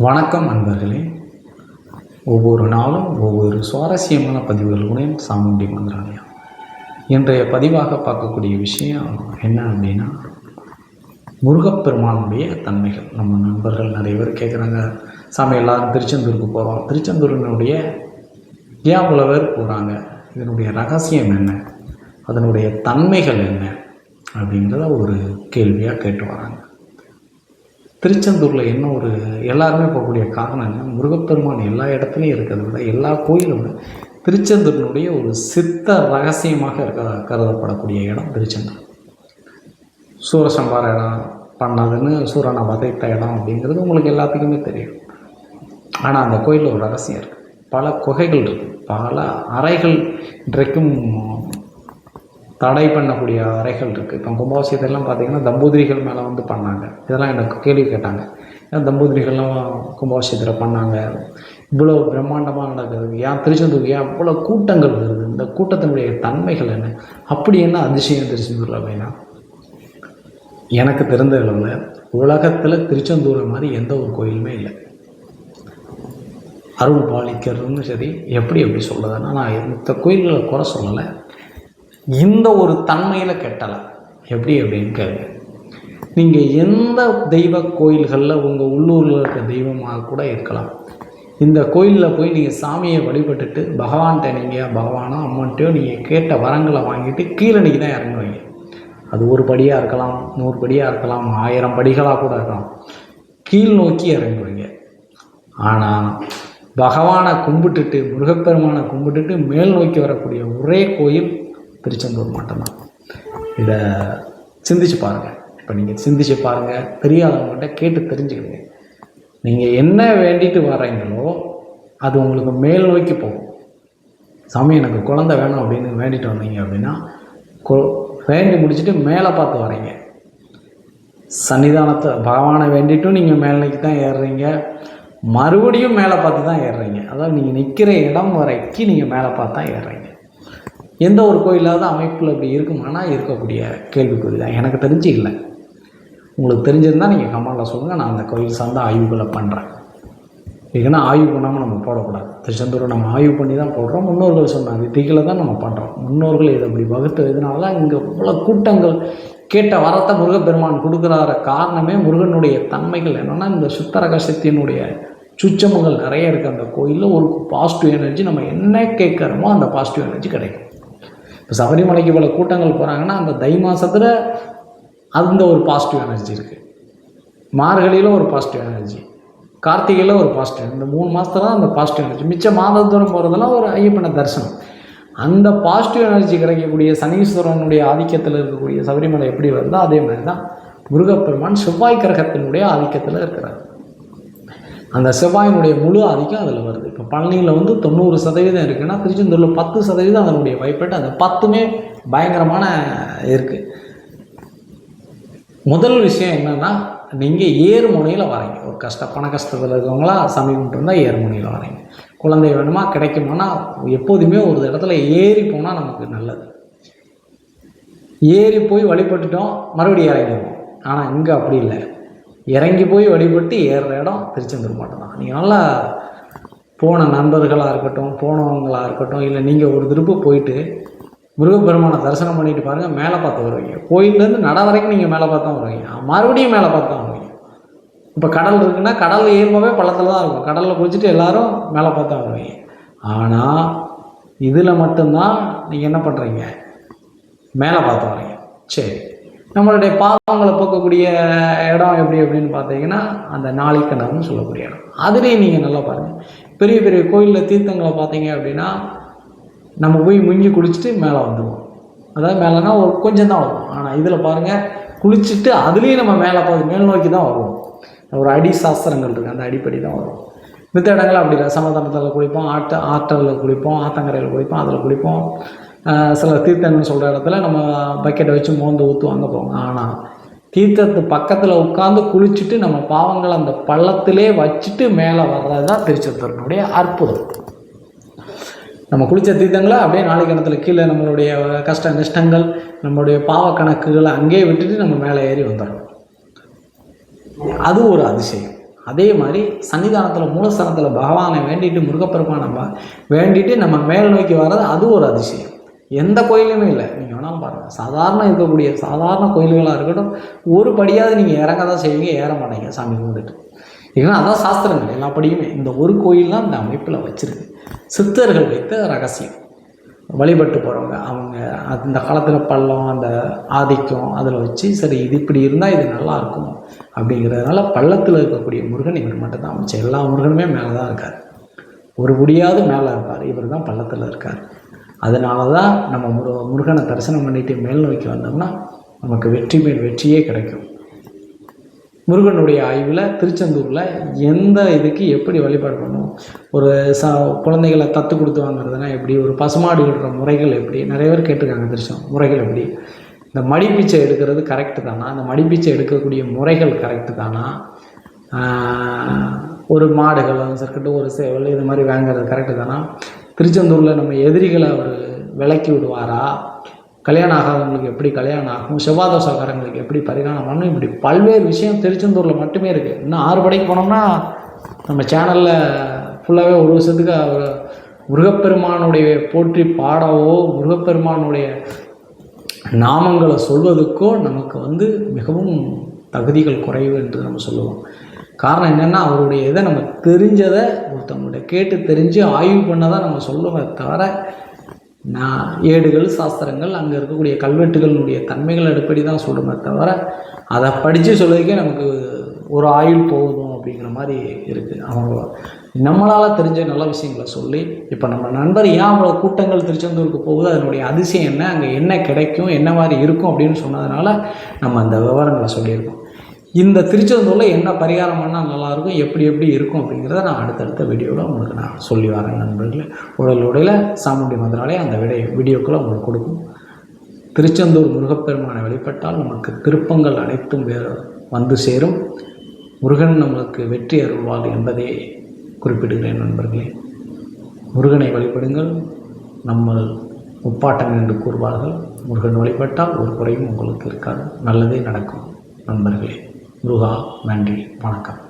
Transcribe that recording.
வணக்கம் நண்பர்களே. ஒவ்வொரு நாளும் ஒவ்வொரு சுவாரஸ்யமான பதிவுகளுடன் சாமுண்டி மந்திராலயம். இன்றைய பதிவாக பார்க்கக்கூடிய விஷயம் என்ன அப்படின்னா, முருகப்பெருமானுடைய தன்மைகள். நம்ம நண்பர்கள் நிறைய பேர் கேட்குறாங்க, சாமி எல்லாரும் திருச்செந்தூருக்கு போகிறோம், திருச்செந்தூரினுடைய ஏன் இவ்வளோ பேர் போகிறாங்க, இதனுடைய ரகசியம் என்ன, அதனுடைய தன்மைகள் என்ன அப்படிங்கிறத ஒரு கேள்வியாக கேட்டு வராங்க. திருச்செந்தூரில் என்ன ஒரு எல்லாருமே போகக்கூடிய காரணம் என்ன, முருகப்பெருமான் எல்லா இடத்துலையும் இருக்கிறத விட எல்லா கோயிலும் திருச்செந்தூரினுடைய ஒரு சித்த ரகசியமாக கருதப்படக்கூடிய இடம் திருச்செந்தூர். சூரசம்பார இடம் பண்ணதுன்னு சூரனை வதைத்த இடம் அப்படிங்கிறது உங்களுக்கு எல்லாத்துக்குமே தெரியும். ஆனால் அந்த கோயிலில் ஒரு ரகசியம் இருக்குது. பல குகைகள் இருக்குது, பல அறைகள் இன்றைக்கும் தடை பண்ணக்கூடிய அறைகள் இருக்குது. இப்போ கும்பாபிஷேகத்தெல்லாம் பார்த்திங்கன்னா தம்பூதிரிகள் மேலே வந்து பண்ணாங்க. இதெல்லாம் எனக்கு கேள்வி கேட்டாங்க, ஏன் தம்பூதிரிகள்லாம் கும்பாபிஷேகத்தில் பண்ணாங்க, இவ்வளோ பிரம்மாண்டமாக நடக்குது, ஏன் திருச்செந்தூர் ஏன் இவ்வளோ கூட்டங்கள் வருது, இந்த கூட்டத்தினுடைய தன்மைகள் என்ன, அப்படி என்ன அதிசயம் திருச்செந்தூரில் அப்படின்னா, எனக்கு தெரிந்த அளவில் உலகத்தில் திருச்செந்தூரை மாதிரி எந்த ஒரு கோயிலுமே இல்லை. அருள் பாலிக்கிறதுன்னு சரி, எப்படி சொல்லுதுன்னா, நான் இந்த கோயில்களை குறை சொல்லலை, இந்த ஒரு தன்மையில் கெட்டலை. எப்படி அப்படின்னு கேள்வி. நீங்கள் எந்த தெய்வ கோயில்களில் உங்கள் உள்ளூரில் இருக்க தெய்வமாக கூட இருக்கலாம், இந்த கோயிலில் போய் நீங்கள் சாமியை வழிபட்டுட்டு பகவான்கிட்ட நீங்கள் பகவானோ அம்மன்ட்டையோ நீங்கள் கேட்ட வரங்களை வாங்கிட்டு கீழே நீங்கள் தான் இறங்குவீங்க. அது ஒரு படியாக இருக்கலாம், 100 படியாக இருக்கலாம், 1000 படிகளாக கூட இருக்கலாம், கீழ் நோக்கி இறங்குவீங்க. ஆனால் பகவானை கும்பிட்டுட்டு முருகப்பெருமானை கும்பிட்டுட்டு மேல் நோக்கி வரக்கூடிய ஒரே கோயில் திருச்செந்தூர் மட்டும்தான். இதை சிந்திச்சு பாருங்கள். இப்போ நீங்கள் சிந்திச்சு பாருங்கள், தெரியாதவங்ககிட்ட கேட்டு தெரிஞ்சுக்கிடுங்க. நீங்கள் என்ன வேண்டிட்டு வர்றீங்களோ அது உங்களுக்கு மேல் நோக்கி போகும். சாமி எனக்கு குழந்தை வேணும் அப்படின்னு வேண்டிட்டு வந்தீங்க அப்படின்னா வேண்டி முடிச்சுட்டு மேலே பார்த்து வரீங்க. சன்னிதானத்தை பகவானை வேண்டிட்டும் நீங்கள் மேல் நோக்கி தான் ஏறுறீங்க, மறுபடியும் மேலே பார்த்து தான் ஏறுறீங்க. அதாவது நீங்கள் நிற்கிற இடம் வரைக்கும் நீங்கள் மேலே பார்த்து தான் ஏறுறீங்க. எந்த ஒரு கோயிலாவது அமைப்பில் இப்படி இருக்குமானா இருக்கக்கூடிய கேள்விக்குறி தான். எனக்கு தெரிஞ்சு இல்லை. உங்களுக்கு தெரிஞ்சிருந்தால் நீங்கள் கமெண்டில் சொல்லுங்கள், நான் அந்த கோயில் சார்ந்த ஆய்வுகளை பண்ணுறேன். ஏன்னா ஆய்வு பண்ணாமல் நம்ம போடக்கூடாது. திருச்செந்தூரை நம்ம ஆய்வு பண்ணி தான் போடுறோம். முன்னோர்கள் சொன்ன விதிகளை தான் நம்ம பண்ணுறோம். முன்னோர்கள் இதை அப்படி வகுத்து இதனால தான் இங்கே இவ்வளோ கூட்டங்கள் கேட்ட வரத்தை முருகப்பெருமான் கொடுக்குறார காரணமே முருகனுடைய தன்மைகள் என்னென்னா, இந்த சுத்தரகசத்தினுடைய சுச்சமங்கள் நிறைய இருக்குது அந்த கோயிலில். ஒரு பாசிட்டிவ் எனர்ஜி, நம்ம என்ன கேட்குறோமோ அந்த பாசிட்டிவ் எனர்ஜி கிடைக்கும். இப்போ சபரிமலைக்கு இவ்வளோ கூட்டங்கள் போகிறாங்கன்னா அந்த தை மாதத்தில் அந்த ஒரு பாசிட்டிவ் எனர்ஜி இருக்குது, மார்கழியில் ஒரு பாசிட்டிவ் எனர்ஜி, கார்த்திகையில் ஒரு பாசிட்டிவ், இந்த 3 மாதத்தில் தான் அந்த பாசிட்டிவ் எனர்ஜி. மிச்ச மாதத்தோடு போகிறதெல்லாம் ஒரு ஐயப்பனை தரிசனம். அந்த பாசிட்டிவ் எனர்ஜி கிடைக்கக்கூடிய சனீஸ்வரனுடைய ஆதிக்கத்தில் இருக்கக்கூடிய சபரிமலை எப்படி வருதோ அதே மாதிரி தான் முருகப்பெருமான் செவ்வாய் கிரகத்தினுடைய ஆதிக்கத்தில் இருக்கிறார். அந்த செவ்வாயினுடைய முழு ஆதிக்கம் அதில் வருது. இப்போ பழனியில் வந்து 90% இருக்குன்னா திருச்செந்தூரில் 10% அதனுடைய வைப்பேட்டு, அந்த 10மே பயங்கரமான இருக்குது. முதல் விஷயம் என்னென்னா, நீங்கள் ஏறுமுனையில் வரீங்க. ஒரு பண கஷ்டத்தில் இருக்கவங்களா சாமி கும்பிட்டு இருந்தால் ஏறுமுனையில் வரீங்க. குழந்தை வேணுமா கிடைக்குமானா எப்போதுமே ஒரு இடத்துல ஏறி போனால் நமக்கு நல்லது. ஏறி போய் வழிபட்டுட்டோம் மறுபடியும் இறங்கிடுவோம். ஆனால் இங்கே அப்படி இல்லை, இறங்கி போய் வழிபட்டு ஏறுற இடம் திருச்செந்தூர் மட்டும்தான். நீங்கள் நல்லா போன நண்பர்களாக இருக்கட்டும், போனவங்களாக இருக்கட்டும், இல்லை நீங்கள் ஒரு திருப்பு போயிட்டு முருகப்பெருமானை தரிசனம் பண்ணிட்டு பாருங்கள், மேலே பார்த்து வருவீங்க. கோயிலேருந்து நட வரைக்கும் நீங்கள் மேலே பார்த்து தான் வருவீங்க, மறுபடியும் மேலே பார்த்து தான் வருவீங்க. இப்போ கடல் இருக்குன்னா கடலில் ஏறும்போவே பள்ளத்தில் தான் இருக்கும், கடலில் குளிச்சுட்டு எல்லோரும் மேலே பார்த்து தான் வருவீங்க. ஆனால் இதில் மட்டும்தான் நீங்கள் என்ன பண்ணுறீங்க, மேலே பார்த்து வரீங்க. சரி, நம்மளுடைய பாவங்களை போக்கக்கூடிய இடம் அப்படின்னு பார்த்தீங்கன்னா அந்த நாளிக்கிணறுன்னு சொல்லக்கூடிய இடம். அதுலேயும் நீங்கள் நல்லா பாருங்கள், பெரிய பெரிய கோயிலில் தீர்த்தங்களை பார்த்தீங்க அப்படின்னா நம்ம போய் முங்கி குளிச்சுட்டு மேலே வந்துடுவோம். அதாவது மேலேனா ஒரு கொஞ்சம் தான் வரும். ஆனால் இதில் பாருங்கள், குளிச்சுட்டு அதுலேயும் நம்ம மேலே பார்த்து மேல் நோக்கி தான் வருவோம். ஒரு அடி சாஸ்திரங்கள் இருக்குது, அந்த அடிப்படை தான் வரும். மித்த இடங்கள் அப்படி இல்லை, சமதளத்தில் குளிப்போம், ஆற்றலில் குளிப்போம், ஆத்தங்கரையில் குளிப்போம், அதில் குளிப்போம். சில தீர்த்தங்கள்னு சொல்கிற இடத்துல நம்ம பக்கெட்டை வச்சு மோந்து ஊற்றுவாங்க போவோம். ஆனால் தீர்த்தத்து பக்கத்தில் உட்காந்து குளிச்சுட்டு நம்ம பாவங்களை அந்த பள்ளத்திலே வச்சுட்டு மேலே வர்றது தான் திருச்செந்தூரினுடைய அற்புதம். நம்ம குளித்த தீர்த்தங்களை அப்படியே நாளைக்கிணத்துல கீழே நம்மளுடைய கஷ்ட நஷ்டங்கள், நம்மளுடைய பாவ கணக்குகளை அங்கேயே விட்டுட்டு நம்ம மேலே ஏறி வந்துடணும். அது ஒரு அதிசயம். அதே மாதிரி சன்னிதானத்தில் மூலஸ்தானத்தில் பகவானை வேண்டிட்டு முருகப்பெருமானை வேண்டிட்டு நம்ம மேல் நோக்கி வர்றது அது ஒரு அதிசயம். எந்த கோயிலுமே இல்லை. நீங்கள் வேணாலும் பாருங்கள், சாதாரண இருக்கக்கூடிய சாதாரண கோயில்களாக இருக்கட்டும், ஒரு படியாவது நீங்கள் இறங்க தான் செய்வீங்க, ஏற மாட்டீங்க சாமி கும்பிட்டுட்டு. ஏன்னா அதான் சாஸ்திரங்கள் எல்லா படியுமே. இந்த ஒரு கோயில் தான் இந்த அமைப்பில் வச்சுருக்கு. சித்தர்கள் வைத்த ரகசியம். வழிபட்டு போகிறவங்க அவங்க அந்த காலத்தில் பள்ளம் அந்த ஆதிக்கம் அதில் வச்சு சரி இது இப்படி இருந்தால் இது நல்லா இருக்கும் அப்படிங்கிறதுனால பள்ளத்தில் இருக்கக்கூடிய முருகன் இவர் மட்டும்தான் அமைச்சு. எல்லா முருகனுமே மேலே தான் இருக்கார். ஒரு முடியாவது மேலே இருப்பார், இவர் தான் பள்ளத்தில் இருக்கார். அதனால தான் நம்ம முருகனை தரிசனம் பண்ணிட்டு மேல் நோக்கி வந்தோம்னா நமக்கு வெற்றி மேல் வெற்றியே கிடைக்கும். முருகனுடைய ஆய்வில் திருச்செந்தூரில் எந்த இதுக்கு எப்படி வழிபாடு பண்ணணும், ஒரு குழந்தைகளை தத்து கொடுத்து வாங்குறதுனா எப்படி, ஒரு பசுமாடு விடுற முறைகள் எப்படி, நிறைய பேர் கேட்டிருக்காங்க. முறைகள் எப்படி, இந்த மடிப்பீச்சை எடுக்கிறது கரெக்டு தானா, அந்த மடிப்பீச்சை எடுக்கக்கூடிய முறைகள் கரெக்டு தானா, ஒரு மாடுகள் இருக்கட்டும் ஒரு சேவல் இது மாதிரி வாங்குறது கரெக்டு தானா, திருச்செந்தூரில் நம்ம எதிரிகளை அவர் விலக்கி விடுவாரா, கல்யாணம் ஆகாதவங்களுக்கு எப்படி கல்யாணம் ஆகும், செவ்வாதோஷக்காரங்களுக்கு எப்படி பரிகாரம் பண்ணணும், இப்படி பல்வேறு விஷயம் திருச்செந்தூரில் மட்டுமே இருக்குது. இன்னும் 6 படைக்கு போனோம்னா நம்ம சேனலில் ஃபுல்லாகவே ஒரு வருஷத்துக்கு முருகப்பெருமானுடைய போற்றி பாடவோ முருகப்பெருமானுடைய நாமங்களை சொல்வதுக்கோ நமக்கு மிகவும் தகுதிகள் குறைவு என்று நம்ம சொல்லுவோம். காரணம் என்னென்னா அவருடைய இதை நம்ம தெரிஞ்சதை ஒருத்தவங்களுடைய கேட்டு தெரிஞ்சு ஆய்வு பண்ண தான் நம்ம சொல்லுவோமே தவிர ஏடுகள் சாஸ்திரங்கள் அங்கே இருக்கக்கூடிய கல்வெட்டுகளினுடைய தன்மைகள் அடிப்படை தான் சொல்லுமே தவிர அதை படித்து சொல்லுறதுக்கே நமக்கு ஒரு ஆயுள் போகுதும் அப்படிங்கிற மாதிரி இருக்குது. அவங்க நம்மளால் தெரிஞ்ச நல்ல விஷயங்களை சொல்லி இப்போ நம்ம நண்பர் ஏன் அவ்வளோ கூட்டங்கள் திருச்செந்தூருக்கு போகுது, அதனுடைய அதிசயம் என்ன, அங்கே என்ன கிடைக்கும், என்ன மாதிரி இருக்கும் அப்படின்னு சொன்னதுனால நம்ம அந்த விவரங்களை சொல்லியிருக்கோம். இந்த திருச்செந்தூரில் என்ன பரிகாரம் பண்ணால் நல்லாயிருக்கும், எப்படி எப்படி இருக்கும் அப்படிங்கிறத நான் அடுத்தடுத்த வீடியோவில் உங்களுக்கு நான் சொல்லி வரேன் நண்பர்களே. உடலுடையில் சாமுண்டி மந்திராலயம் அந்த வீடியோக்களை உங்களுக்கு கொடுக்கும். திருச்செந்தூர் முருகப்பெருமானை வழிபட்டால் நமக்கு திருப்பங்கள் அனைத்தும் வந்து சேரும். முருகன் நம்மளுக்கு வெற்றி அருள்வாள் என்பதை குறிப்பிடுகிறேன் நண்பர்களே. முருகனை வழிபடுங்கள், நம்ம முப்பாட்டம் என்று கூறுவார்கள். முருகன் வழிபட்டால் ஒரு குறையும் உங்களுக்கு இருக்காது, நல்லதே நடக்கும் நண்பர்களே. முருகா நன்றி, வணக்கம்.